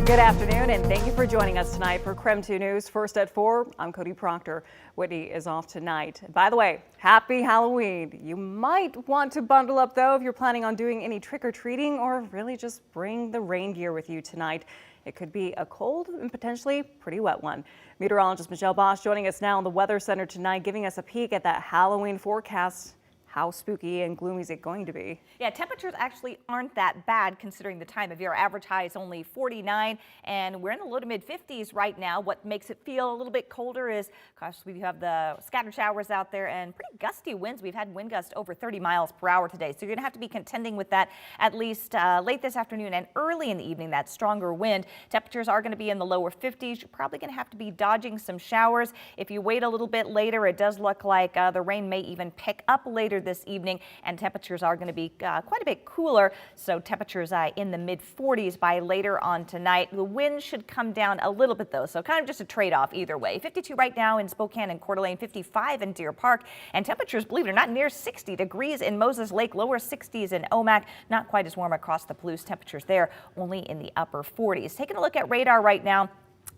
Good afternoon, and thank you for joining us tonight for KREM 2 News. First at 4, I'm Cody Proctor. Whitney is off tonight. By the way, happy Halloween. You might want to bundle up, though, if you're planning on doing any trick-or-treating, or really just bring the rain gear with you tonight. It could be a cold and potentially pretty wet one. Meteorologist Michelle Bosch joining us now in the Weather Center tonight, giving us a peek at that Halloween forecast. How spooky and gloomy is it going to be? Yeah, temperatures actually aren't that bad considering the time of year. Average high is only 49, and we're in the low to mid 50s right now. What makes it feel a little bit colder is, gosh, we have the scattered showers out there and pretty gusty winds. We've had wind gusts over 30 miles per hour today, so you're going to have to be contending with that at least late this afternoon and early in the evening, that stronger wind. Temperatures are going to be in the lower 50s. You're probably going to have to be dodging some showers. If you wait a little bit later, it does look like the rain may even pick up later this evening, and temperatures are going to be quite a bit cooler, so temperatures in the mid 40s by later on tonight. The wind should come down a little bit though, so kind of just a trade-off either way. 52 right now in Spokane and Coeur d'Alene, 55 in Deer Park, and temperatures, believe it or not, near 60 degrees in Moses Lake, lower 60s in Omak. Not quite as warm across the Palouse. Temperatures there only in the upper 40s. Taking a look at radar right now.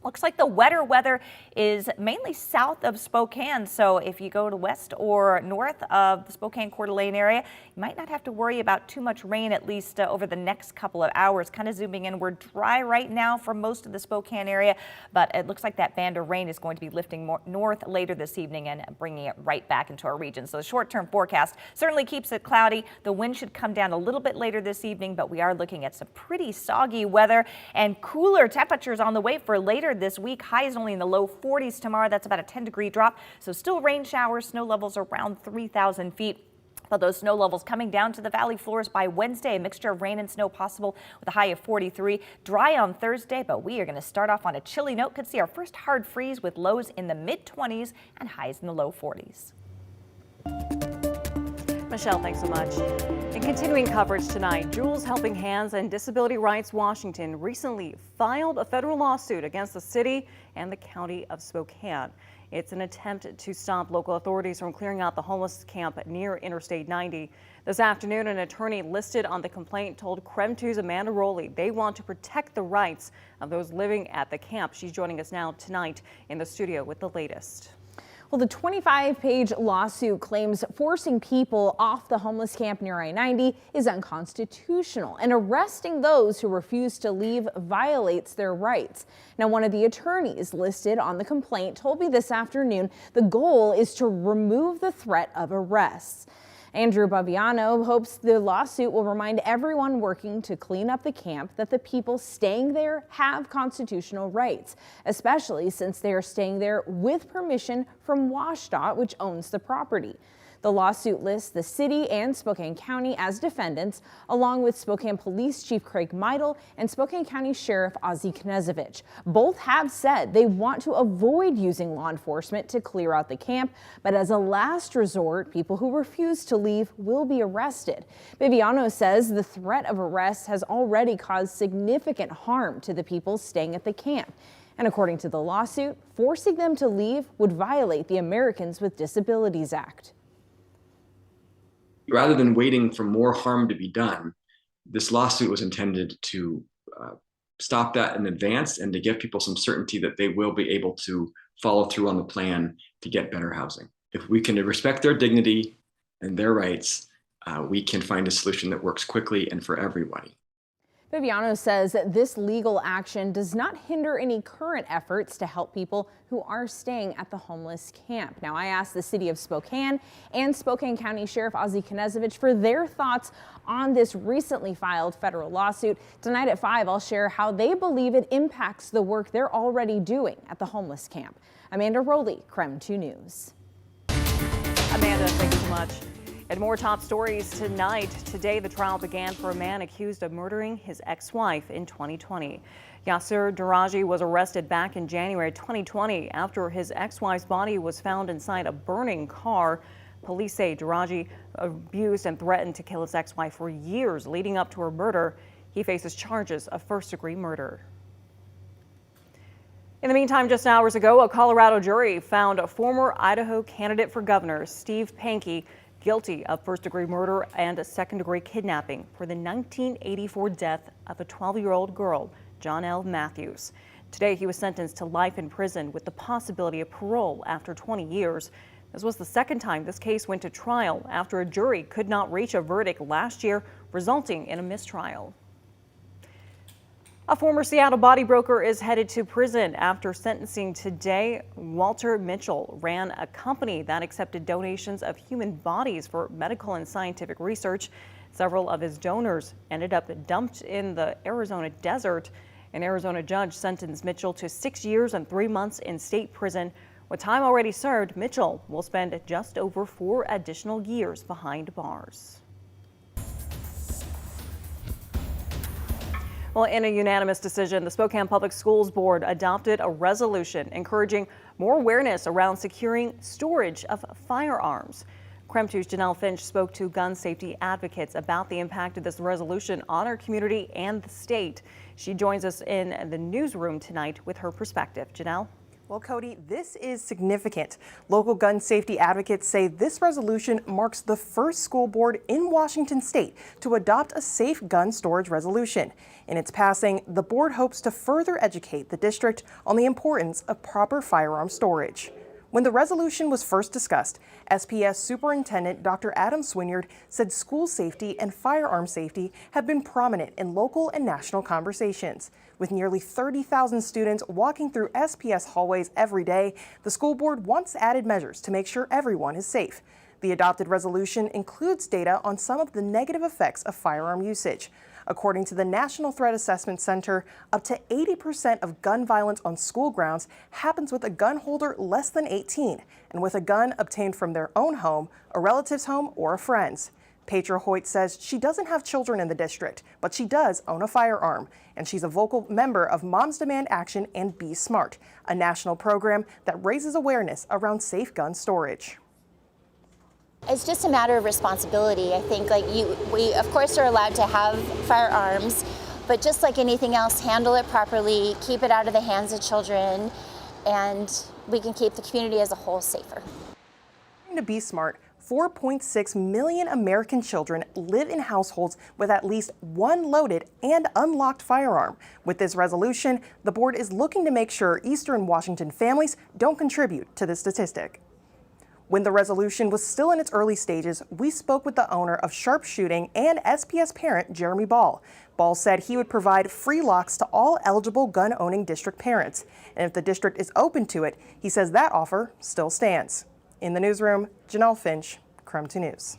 Looks like the wetter weather is mainly south of Spokane, so if you go to west or north of the Spokane Coeur d'Alene area, you might not have to worry about too much rain, at least over the next couple of hours. Kind of zooming in, we're dry right now for most of the Spokane area, but it looks like that band of rain is going to be lifting more north later this evening and bringing it right back into our region. So the short-term forecast certainly keeps it cloudy. The wind should come down a little bit later this evening, but we are looking at some pretty soggy weather and cooler temperatures on the way for later this week. Highs only in the low 40s tomorrow. That's about a 10-degree drop. So still rain showers, snow levels around 3,000 feet. But those snow levels coming down to the valley floors by Wednesday. A mixture of rain and snow possible with a high of 43. Dry on Thursday, but we are going to start off on a chilly note. Could see our first hard freeze with lows in the mid-20s and highs in the low 40s. Michelle, thanks so much. In continuing coverage tonight, Jules Helping Hands and Disability Rights Washington recently filed a federal lawsuit against the city and the county of Spokane. It's an attempt to stop local authorities from clearing out the homeless camp near Interstate 90. This afternoon, an attorney listed on the complaint told KREM 2's Amanda Rowley they want to protect the rights of those living at the camp. She's joining us now tonight in the studio with the latest. Well, the 25-page lawsuit claims forcing people off the homeless camp near I-90 is unconstitutional, and arresting those who refuse to leave violates their rights. Now, one of the attorneys listed on the complaint told me this afternoon the goal is to remove the threat of arrests. Andrew Babiano hopes the lawsuit will remind everyone working to clean up the camp that the people staying there have constitutional rights, especially since they are staying there with permission from WashDOT, which owns the property. The lawsuit lists the city and Spokane County as defendants, along with Spokane Police Chief Craig Meidel and Spokane County Sheriff Ozzie Knezevich. Both have said they want to avoid using law enforcement to clear out the camp, but as a last resort, people who refuse to leave will be arrested. Bibiano says the threat of arrest has already caused significant harm to the people staying at the camp. And according to the lawsuit, forcing them to leave would violate the Americans with Disabilities Act. Rather than waiting for more harm to be done, this lawsuit was intended to stop that in advance and to give people some certainty that they will be able to follow through on the plan to get better housing. If we can respect their dignity and their rights, we can find a solution that works quickly and for everybody. Bibiano says that this legal action does not hinder any current efforts to help people who are staying at the homeless camp. Now, I asked the city of Spokane and Spokane County Sheriff Ozzie Knezevich for their thoughts on this recently filed federal lawsuit. Tonight at 5, I'll share how they believe it impacts the work they're already doing at the homeless camp. Amanda Rowley, KREM 2 News. Amanda, thank you so much. And more top stories tonight. Today, the trial began for a man accused of murdering his ex-wife in 2020. Yasser Daraji was arrested back in January 2020 after his ex-wife's body was found inside a burning car. Police say Daraji abused and threatened to kill his ex-wife for years leading up to her murder. He faces charges of first-degree murder. In the meantime, just hours ago, a Colorado jury found a former Idaho candidate for governor, Steve Pankey, guilty of first-degree murder and second-degree kidnapping for the 1984 death of a 12-year-old girl John L. Matthews. Today, he was sentenced to life in prison with the possibility of parole after 20 years. This was the second time this case went to trial after a jury could not reach a verdict last year, resulting in a mistrial. A former Seattle body broker is headed to prison after sentencing today. Walter Mitchell ran a company that accepted donations of human bodies for medical and scientific research. Several of his donors ended up dumped in the Arizona desert. An Arizona judge sentenced Mitchell to 6 years and 3 months in state prison. With time already served, Mitchell will spend just over 4 additional years behind bars. Well, in a unanimous decision, the Spokane Public Schools Board adopted a resolution encouraging more awareness around securing storage of firearms. KREM 2's Janelle Finch spoke to gun safety advocates about the impact of this resolution on our community and the state. She joins us in the newsroom tonight with her perspective. Janelle? Well, Cody, this is significant. Local gun safety advocates say this resolution marks the first school board in Washington state to adopt a safe gun storage resolution. In its passing, the board hopes to further educate the district on the importance of proper firearm storage. When the resolution was first discussed, SPS Superintendent Dr. Adam Swinyard said school safety and firearm safety have been prominent in local and national conversations. With nearly 30,000 students walking through SPS hallways every day, the school board wants added measures to make sure everyone is safe. The adopted resolution includes data on some of the negative effects of firearm usage. According to the National Threat Assessment Center, up to 80% of gun violence on school grounds happens with a gun holder less than 18 and with a gun obtained from their own home, a relative's home, or a friend's. Petra Hoyt says she doesn't have children in the district, but she does own a firearm, and she's a vocal member of Moms Demand Action and Be Smart, a national program that raises awareness around safe gun storage. It's just a matter of responsibility. I think we of course are allowed to have firearms, but just like anything else, handle it properly, keep it out of the hands of children, and we can keep the community as a whole safer. According to Be Smart, 4.6 million American children live in households with at least one loaded and unlocked firearm. With this resolution, the board is looking to make sure Eastern Washington families don't contribute to this statistic. When the resolution was still in its early stages, we spoke with the owner of Sharpshooting and SPS parent Jeremy Ball. Ball said he would provide free locks to all eligible gun-owning district parents. And if the district is open to it, he says that offer still stands. In the newsroom, Janelle Finch, KREM 2 News.